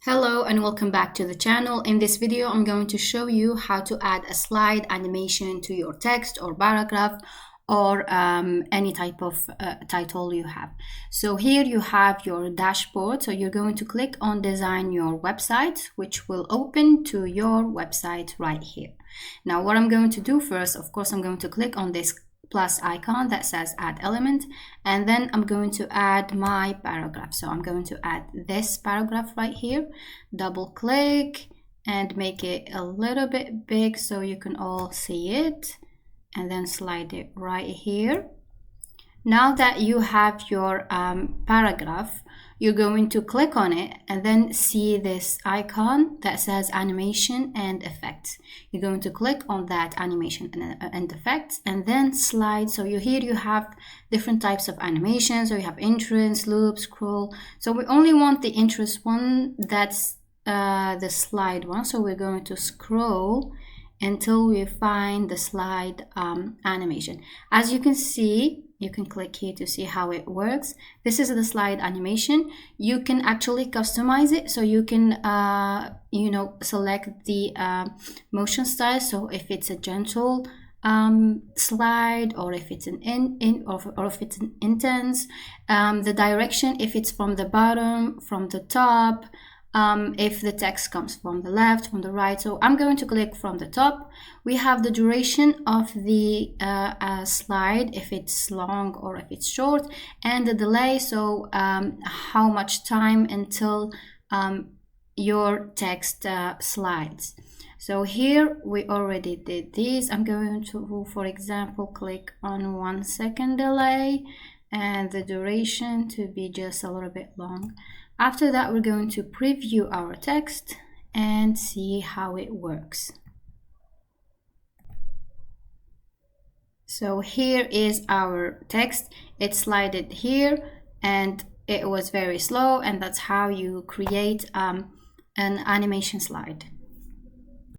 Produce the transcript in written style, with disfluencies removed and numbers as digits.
Hello and welcome back to the channel. In this video, I'm going to show you how to add a slide animation to your text or paragraph or any type of title you have. So here you have your dashboard. So you're going to click on design your website, which will open to your website right here. Now what I'm going to do first, of course, I'm going to click on this plus icon that says add element, and then I'm going to add my paragraph. So I'm going to add this paragraph right here, double click and make it a little bit big so you can all see it, and then slide it right here. Now that you have your paragraph, you're going to click on it and then see this icon that says animation and effects. You're going to click on that animation and effects and then slide. So here you have different types of animations. So you have entrance, loop, scroll. So we only want the entrance one, that's the slide one. So we're going to scroll until we find the slide animation. As you can see, you can click here to see how it works. This is the slide animation. You can actually customize it, so you can select the motion style. So if it's a gentle slide, or if it's an or if it's an intense, the direction, if it's from the bottom, from the top, if the text comes from the left, from the right. So I'm going to click from the top. We have the duration of the slide, if it's long or if it's short, and the delay, so how much time until your text slides. So here we already did this. I'm going to, for example, click on 1 second delay and the duration to be just a little bit long. After that, we're going to preview our text and see how it works. So here is our text. It slided here and it was very slow, and that's how you create an animation slide.